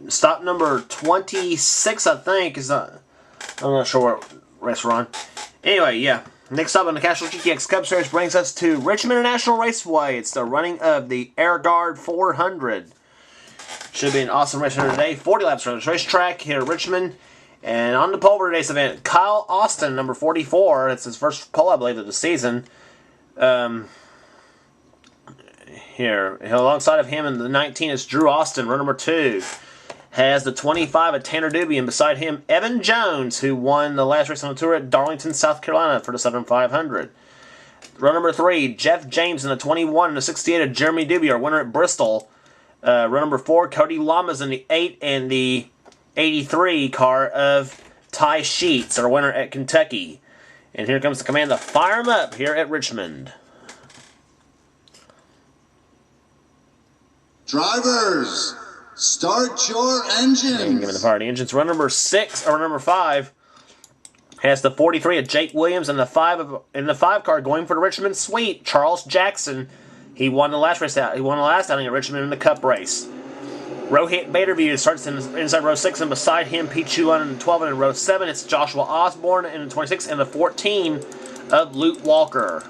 Stop number 26, I think. I'm not sure what race we're on. Anyway, yeah. Next stop on the Castrol GTX Cup Series brings us to Richmond International Raceway. It's the running of the Air Guard 400. Should be an awesome race here today. 40 laps around this racetrack here at Richmond. And on the pole for today's event, Kyle Austin, number 44. It's his first pole, I believe, of the season. Here, alongside of him in the 19 is Drew Austin, runner number 2. Has the 25 of Tanner Doobie, and beside him, Evan Jones, who won the last race on the tour at Darlington, South Carolina for the Southern 500. Runner number 3, Jeff James in the 21 and the 68 of Jeremy Doobie, our winner at Bristol. Runner number 4, Cody Lamas in the 8 and the 83 car of Ty Sheets, our winner at Kentucky. And here comes the command to fire him up here at Richmond. Drivers, start your engines. And give me the fire the engines. Runner number 6 or number 5 has the 43 of Jake Williams and the 5 car going for the Richmond Suite, Charles Jackson. He won the last race out. He won the last outing at Richmond in the Cup race. Rohit Baderview starts inside row 6, and beside him, Pete Chulun in the 12, and in row 7, it's Joshua Osborne in the 26, and the 14 of Luke Walker.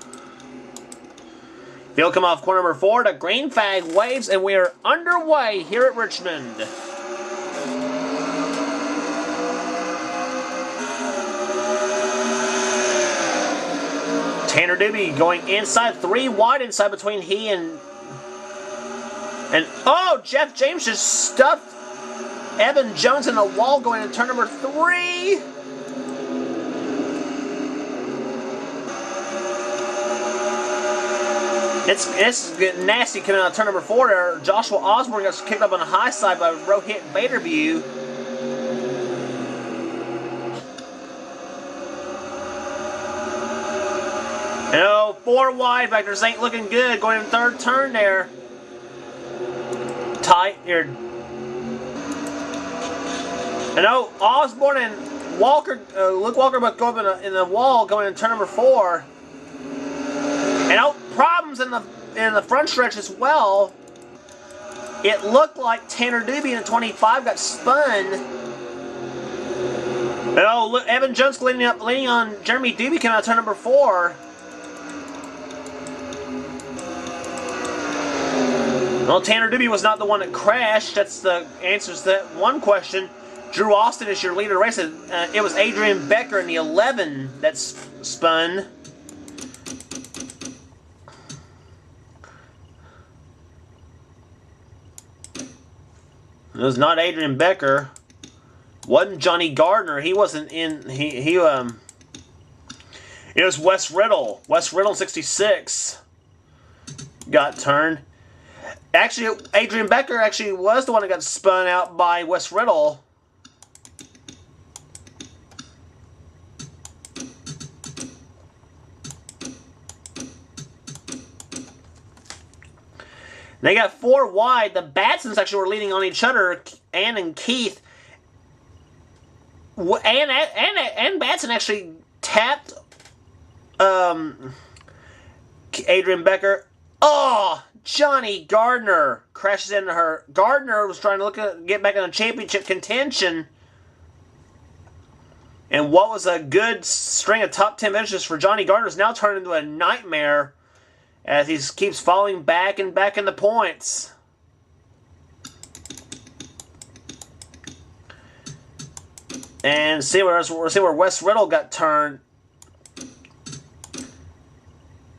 Field come off corner number 4, the green flag waves, and we are underway here at Richmond. Tanner Doobie going inside, 3 wide inside between he and oh, Jeff James just stuffed Evan Jones in the wall going into turn number 3. It's getting nasty coming out of turn number 4 there. Joshua Osborne got kicked up on the high side by Rohit Baderview. And oh, 4 wide back there. This ain't looking good going in the 3rd turn there. Tight here. And oh, Osborne and Walker, Luke Walker, but go up in the wall going in turn number 4. And oh, problems in the front stretch as well. It looked like Tanner Doobie in the 25 got spun. And oh, look, Evan Jones leaning on Jeremy Doobie coming out of turn number 4. Well, Tanner Doobie was not the one that crashed. That's the answer to that one question. Drew Austin is your leader of the race. It was Adrian Becker in the 11 that spun. It was not Adrian Becker. Wasn't Johnny Gardner. He wasn't in. It was Wes Riddle. Wes Riddle 66 got turned. Actually, Adrian Becker actually was the one that got spun out by Wes Riddle. They got 4 wide. The Batsons actually were leading on each other, Ann and Keith. And Batson actually tapped Adrian Becker. Oh, Johnny Gardner crashes into her. Gardner was trying to get back in the championship contention. And what was a good string of top 10 finishes for Johnny Gardner is now turned into a nightmare as he keeps falling back and back in the points. And see where Wes Riddle got turned.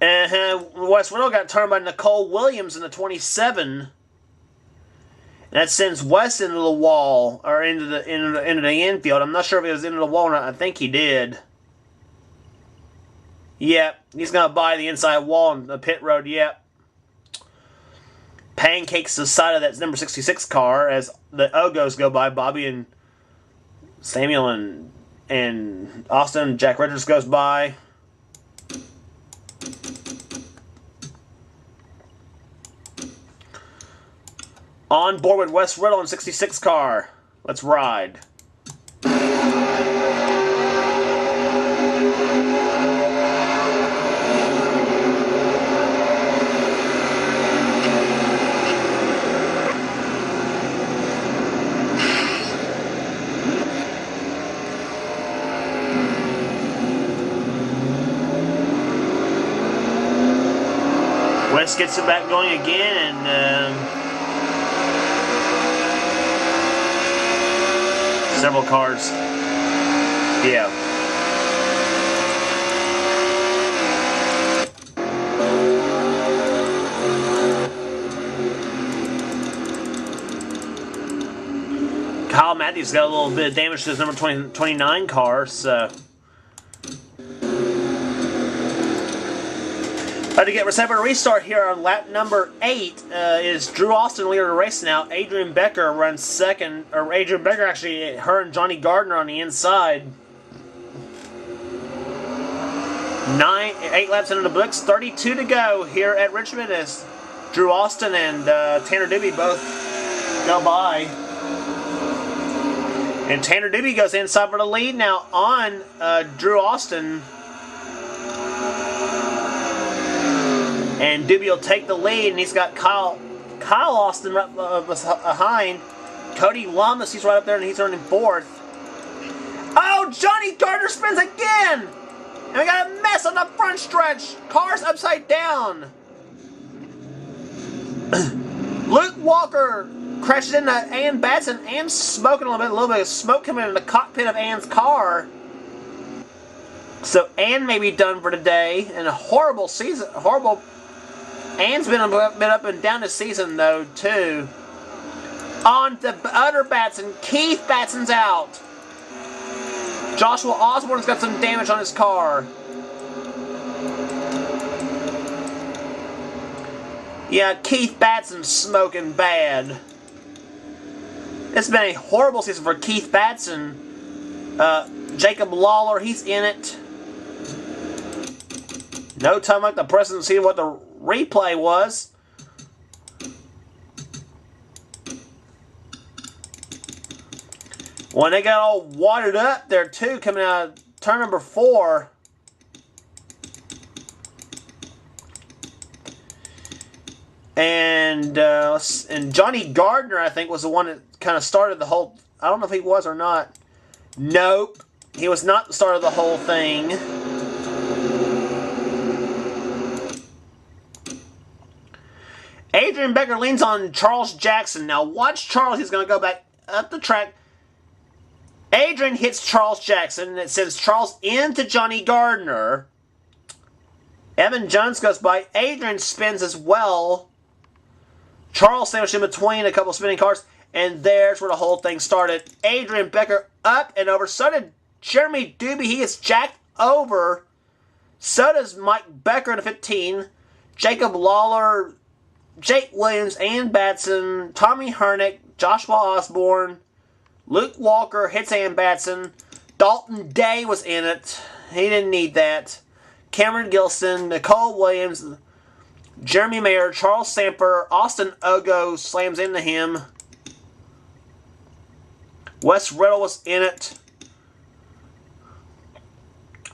And Wes Riddle got turned by Nicole Williams in the 27. And that sends Wes into the wall, or into the infield. I'm not sure if he was into the wall or not. I think he did. Yep, he's going to buy the inside wall on the pit road, yep. Pancakes the side of that number 66 car as the Ogos go by. Bobby and Samuel and Austin. Jack Richards goes by. On board with Wes Riddle in 66 car. Let's ride. West gets it back going again, and several cars. Yeah. Kyle Matthews got a little bit of damage to his number 29 car, so. To get set for a restart here on lap number 8 is Drew Austin leader of the race now. Adrian Becker runs second, or Adrian Becker actually, her and Johnny Gardner on the inside. 8 laps into the books, 32 to go here at Richmond as Drew Austin and Tanner Doobie both go by. And Tanner Doobie goes inside for the lead now on Drew Austin. And Doobie will take the lead, and he's got Kyle Austin right behind. Cody Lummis, he's right up there, and he's running 4th. Oh, Johnny Gardner spins again! And we got a mess on the front stretch. Cars upside down. Luke Walker crashes into Ann Batson. Ann's smoking a little bit of smoke coming in the cockpit of Ann's car. So Ann may be done for today. And a horrible season, Ann's been a bit up and down this season, though, too. On the other Batson, Keith Batson's out. Joshua Osborne's got some damage on his car. Yeah, Keith Batson's smoking bad. It's been a horrible season for Keith Batson. Jacob Lawler, he's in it. No time like the present to see what the replay was. When they got all watered up there too, coming out of turn number 4. And Johnny Gardner, I think, was the one that kind of started the whole. I don't know if he was or not. Nope, he was not the start of the whole thing. Adrian Becker leans on Charles Jackson. Now watch Charles. He's going to go back up the track. Adrian hits Charles Jackson, and it sends Charles into Johnny Gardner. Evan Jones goes by. Adrian spins as well. Charles sandwiched in between a couple spinning cars, and there's where the whole thing started. Adrian Becker up and over. So did Jeremy Doobie. He is jacked over. So does Mike Becker in the 15. Jacob Lawler, Jake Williams, Ann Batson, Tommy Hernick, Joshua Osborne, Luke Walker hits Ann Batson. Dalton Day was in it. He didn't need that. Cameron Gilson, Nicole Williams, Jeremy Mayer, Charles Samper, Austin Ogo slams into him. Wes Riddle was in it.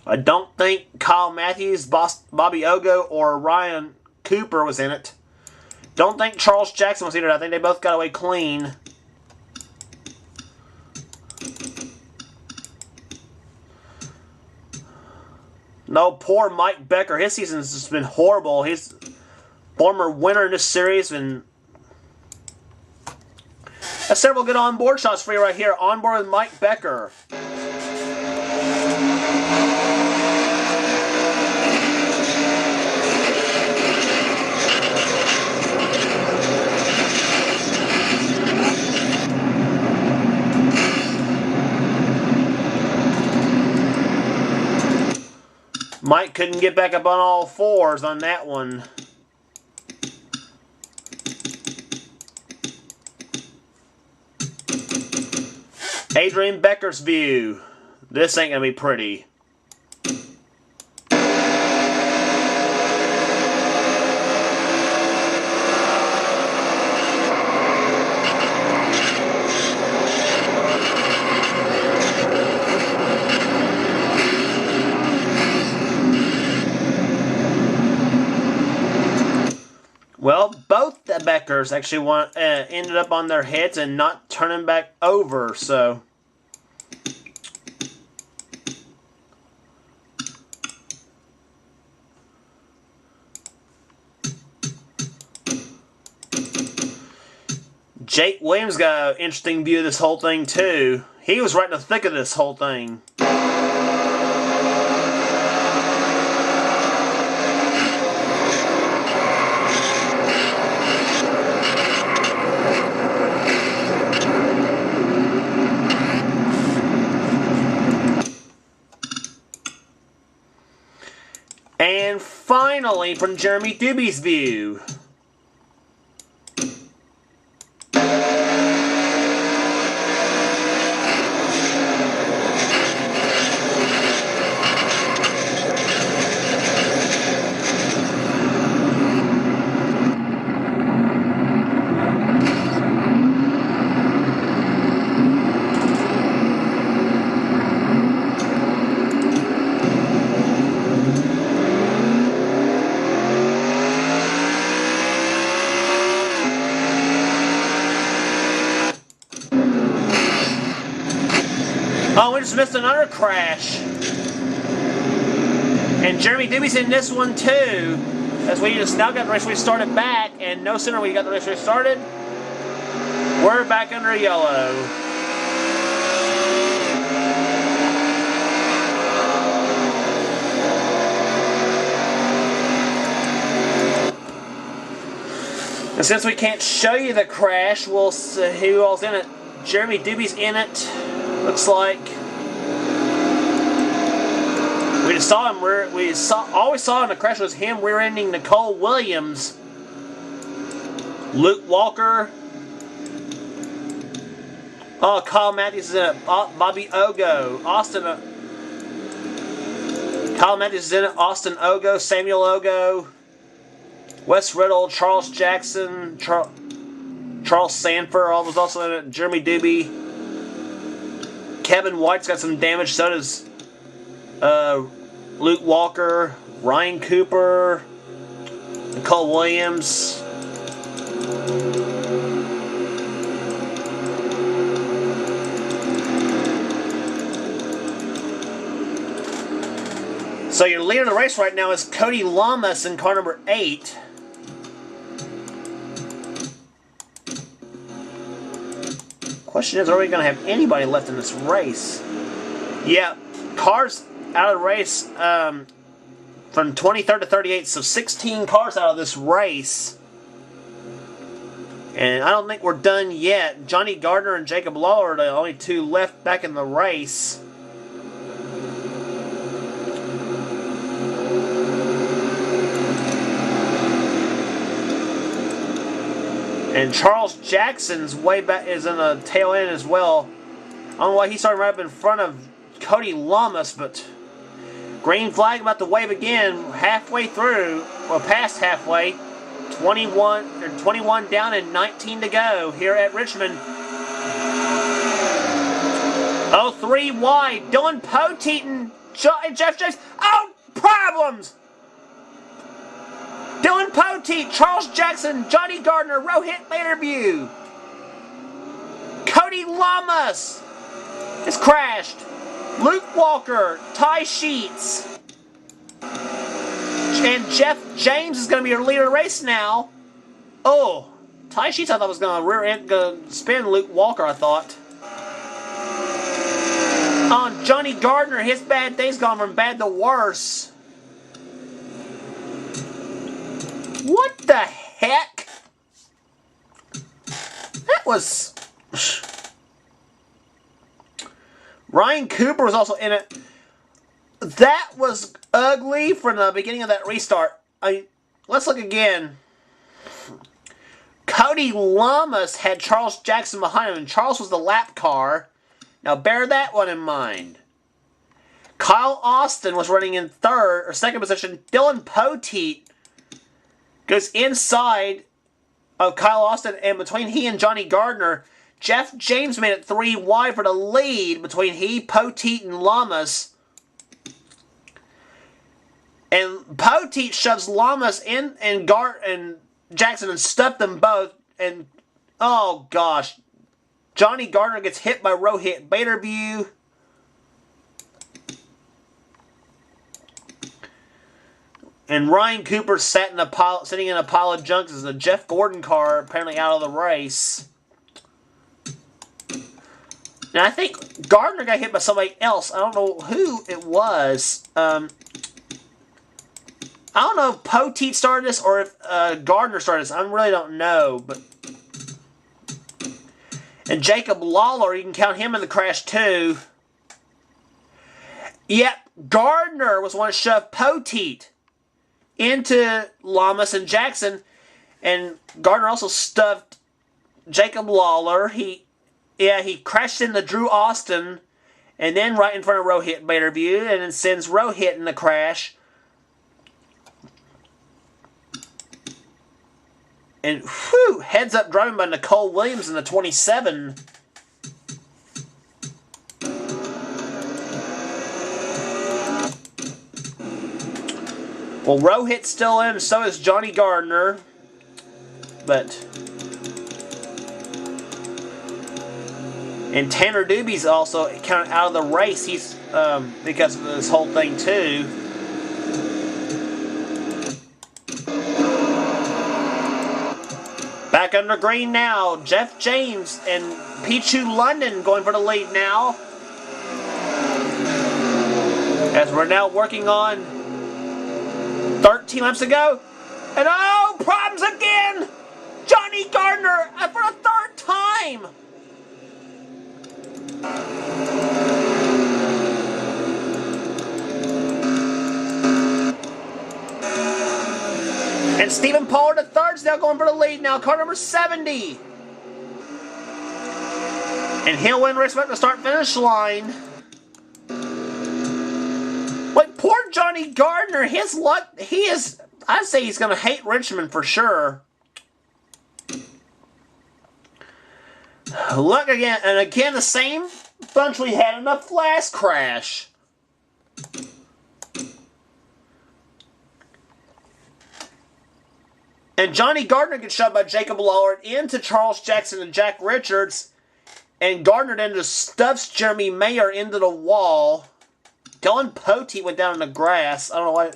I don't think Kyle Matthews, Bobby Ogo, or Ryan Cooper was in it. Don't think Charles Jackson was either. I think they both got away clean. No, poor Mike Becker. His season's just been horrible. He's former winner in this series, and that's several good onboard shots for you right here. Onboard with Mike Becker. Mike couldn't get back up on all fours on that one. Adrian Becker's view. This ain't gonna be pretty. Well, both the Beckers actually ended up on their heads and not turning back over, so. Jake Williams got an interesting view of this whole thing, too. He was right in the thick of this whole thing. And finally, from Jeremy Doobie's view. Oh, we just missed another crash. And Jeremy Doobie's in this one too. As we just now got the race restarted back, and no sooner we got the race restarted, we're back under yellow. And since we can't show you the crash, we'll see who all's in it. Jeremy Doobie's in it. Looks like we just saw him. All we saw in the crash was him rear-ending Nicole Williams, Luke Walker. Oh, Kyle Matthews is in it. Bobby Ogo, Kyle Matthews is in it. Austin Ogo, Samuel Ogo, Wes Riddle, Charles Jackson, Charles Sanford. All was also in it. Jeremy Doobie. Kevin White's got some damage, so does Luke Walker, Ryan Cooper, Nicole Williams. So your leader of the race right now is Cody Lamas in car number 8. Question is, are we going to have anybody left in this race? Yeah, cars out of the race from 23rd to 38th, so 16 cars out of this race. And I don't think we're done yet. Johnny Gardner and Jacob Lawler are the only two left back in the race. And Charles Jackson's way back is in the tail end as well. I don't know why he started right up in front of Cody Lamas, but green flag about to wave again halfway through, well past halfway. 21 down and 19 to go here at Richmond. Oh, 3 wide. Dylan Poteet and Jeff James. Oh, problems! Dylan Poteet, Charles Jackson, Johnny Gardner, Rohit Laterview. Cody Lamas has crashed. Luke Walker, Ty Sheets. And Jeff James is going to be your leader of the race now. Oh, Ty Sheets I thought was going to spin Luke Walker, I thought. On Johnny Gardner, his bad day's gone from bad to worse. What the heck? That was... Ryan Cooper was also in it. That was ugly from the beginning of that restart. Let's look again. Cody Lamas had Charles Jackson behind him, and Charles was the lap car. Now bear that one in mind. Kyle Austin was running in third or second position. Dylan Poteet goes inside of Kyle Austin, and between he and Johnny Gardner, Jeff James made it 3 wide for the lead between he, Poteet, and Lamas. And Poteet shoves Lamas in and Jackson and stuffed them both. And, oh gosh, Johnny Gardner gets hit by Rohit Laterview. And Ryan Cooper sitting in a pile of junk as the Jeff Gordon car apparently out of the race. And I think Gardner got hit by somebody else. I don't know who it was. I don't know if Poteet started this or if Gardner started this. I really don't know. And Jacob Lawler, you can count him in the crash too. Yep, Gardner was the one to shove Poteet into Lamas and Jackson. And Gardner also stuffed Jacob Lawler. He crashed into Drew Austin, and then right in front of Rohit Baderview, and then sends Rohit in the crash. And whew, heads up driving by Nicole Williams in the 27. Well, Rohit's still in, so is Johnny Gardner. And Tanner Doobie's also kind of out of the race. He's because of this whole thing too. Back under green now. Jeff James and Pichu London going for the lead now. As we're now working on 13 laps to go. And oh, problems again! Johnny Gardner for a third time! And Stephen Pollard the third's now going for the lead now, car number 70. And he'll win race back to start-finish line. But poor Johnny Gardner, his luck, I'd say he's going to hate Richmond for sure. Look again, and again the same bunch we had in the last crash. And Johnny Gardner gets shoved by Jacob Lawler into Charles Jackson and Jack Richards. And Gardner then just stuffs Jeremy Mayer into the wall. Dylan Poteet went down in the grass. I don't know why.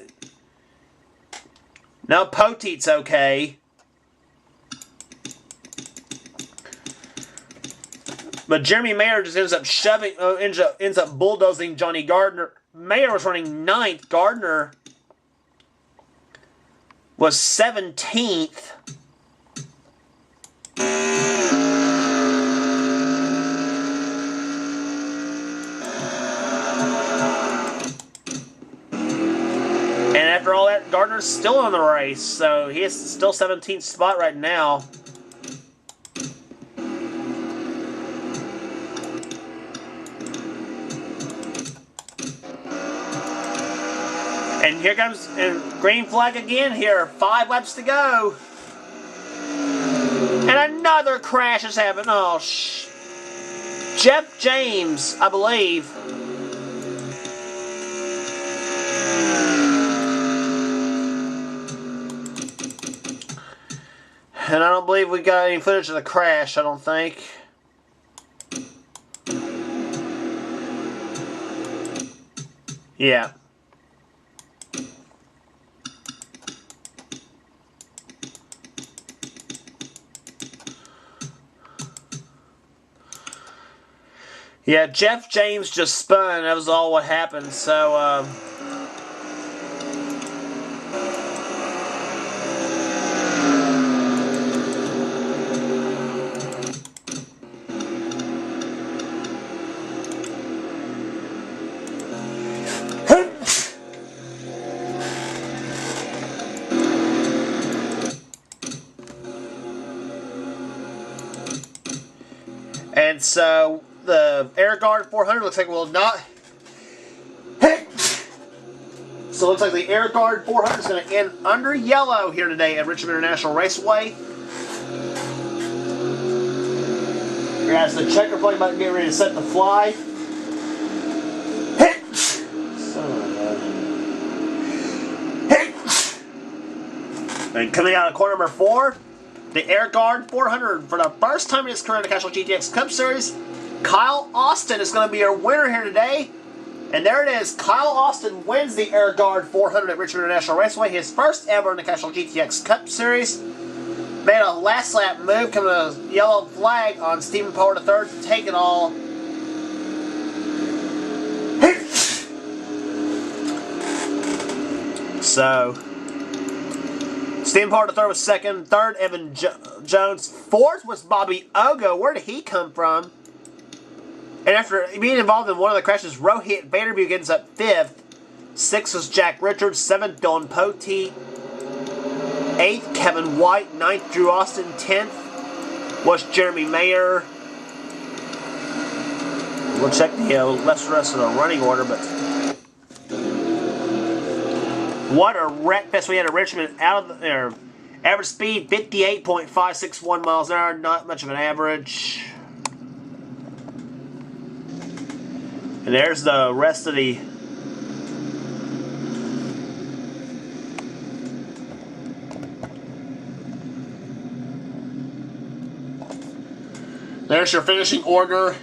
No, Poteet's okay. But Jeremy Mayer just ends up bulldozing Johnny Gardner. Mayer was running 9th. Gardner was 17th. And after all that, Gardner's still in the race, so he is still 17th spot right now. And here comes green flag again here. 5 laps to go. And another crash has happened. Oh, Jeff James, I believe. And I don't believe we got any footage of the crash, I don't think. Yeah. Yeah, Jeff James just spun. That was all what happened. So, and so the Air Guard 400 looks like will not. So it looks like the Air Guard 400 is going to end under yellow here today at Richmond International Raceway. As the checker plane about to get ready to set the fly. And coming out of corner number 4, the Air Guard 400 for the first time in his career in the Castrol GTX Cup Series. Kyle Austin is going to be our winner here today. And there it is. Kyle Austin wins the Air Guard 400 at Richmond International Raceway. His first ever in the Castrol GTX Cup Series. Made a last lap move, coming to a yellow flag on Stephen Pollard III to take it all So, Stephen Parr, the third, was second. Third, Evan Jones. Fourth was Bobby Ogo. Where did he come from? And after being involved in one of the crashes, Rohit Vanderbilt ends up fifth. Sixth was Jack Richards. Seventh, Dylan Poteet. Eighth, Kevin White. Ninth, Drew Austin. 10th was Jeremy Mayer. We'll check the rest of the running order, but what a wreck fest we had at Richmond. Out of there, average speed 58.561 miles an hour. Not much of an average. And there's the rest of the. There's your finishing order.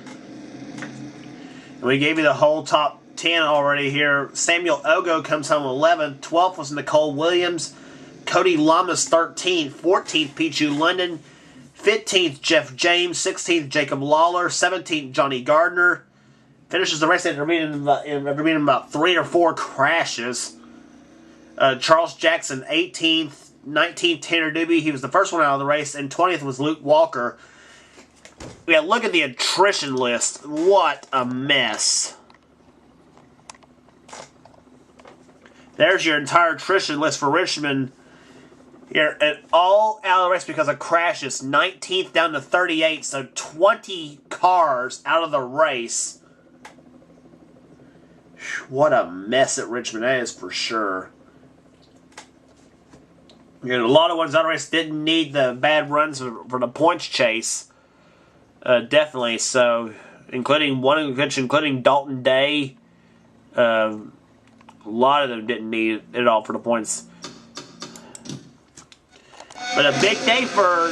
And we gave you the whole top 10 already here. Samuel Ogo comes home 11th. 12th was Nicole Williams. Cody Lamas 13th. 14th, Pichu London. 15th, Jeff James. 16th, Jacob Lawler. 17th, Johnny Gardner. Finishes the race after being in about 3 or 4 crashes. Charles Jackson 18th. 19th, Tanner Doobie. He was the first one out of the race. And 20th was Luke Walker. Yeah, look at the attrition list. What a mess. There's your entire attrition list for Richmond. Here, and all out of the race because of crashes. 19th down to 38, so 20 cars out of the race. What a mess at Richmond, that is for sure. You know, a lot of ones out of the race didn't need the bad runs for the points chase. Definitely, so including Dalton Day. A lot of them didn't need it all for the points. But a big day for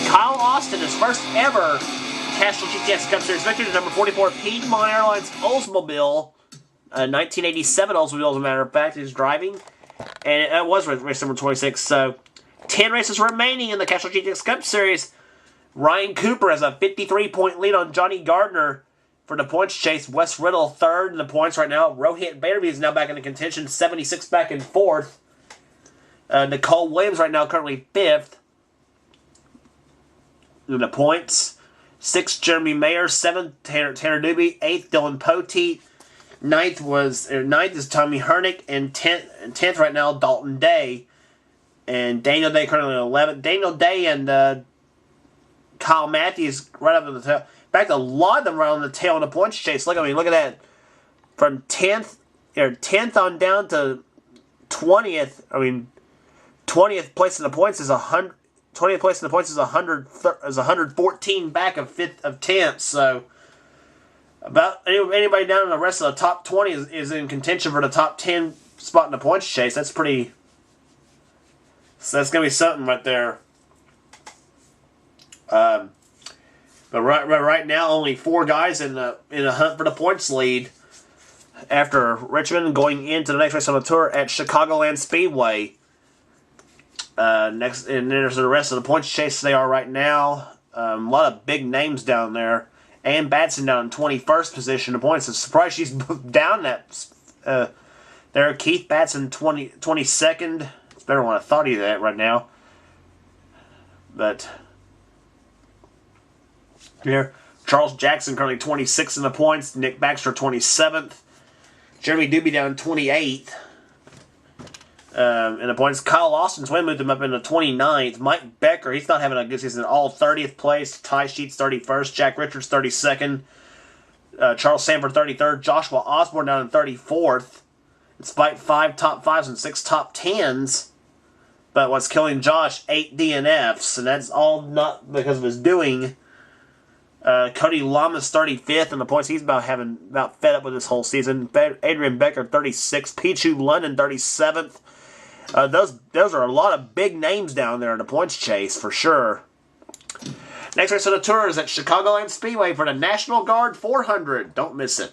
Kyle Austin, his first ever Castrol GTX Cup Series victory, number 44 Piedmont Airlines Oldsmobile. 1987 Oldsmobile, as a matter of fact, he's driving. And it was race number 26. So 10 races remaining in the Castrol GTX Cup Series. Ryan Cooper has a 53-point lead on Johnny Gardner for the points chase. Wes Riddle third in the points right now. Rohit Vanderbilt is now back into contention. 76 back in fourth. Nicole Williams right now currently fifth in the points. 6th, Jeremy Mayer. 7th, Tanner Doobie. 8th, Dylan Poteet. 9th is Tommy Hernick. And 10th right now, Dalton Day. And Daniel Day currently 11th. Daniel Day and Kyle Matthews right up in the tail. In fact, a lot of them right on the tail in the points chase. Look at that. From 10th on down to 20th. 20th place in the points is 100. 20th place in the points is 114 back of 10th. So about anybody down in the rest of the top 20 is in contention for the top 10 spot in the points chase. That's pretty. So that's gonna be something right there. But right now, only 4 guys in a hunt for the points lead after Richmond going into the next race on the tour at Chicagoland Speedway. Next, and there's the rest of the points chase they are right now. A lot of big names down there. Ann Batson down in 21st position in points. I'm surprised she's down that. There, Keith Batson 22nd. It's better than I thought he that right now. But here, Charles Jackson currently 26th in the points. Nick Baxter 27th. Jeremy Doobie down 28th in the points. Kyle Austin's win moved him up into 29th. Mike Becker, he's not having a good season at all. 30th place. Ty Sheets 31st. Jack Richards 32nd. Charles Sanford 33rd. Joshua Osborne down in 34th. Despite 5 top 5s and 6 top 10s. But what's killing Josh, 8 DNFs. And that's all not because of his doing. Cody Lamas 35th in the points. He's about fed up with this whole season. Adrian Becker 36th. Pichu London 37th. Those are a lot of big names down there in the points chase for sure. Next race on the tour is at Chicagoland Speedway for the National Guard 400. Don't miss it.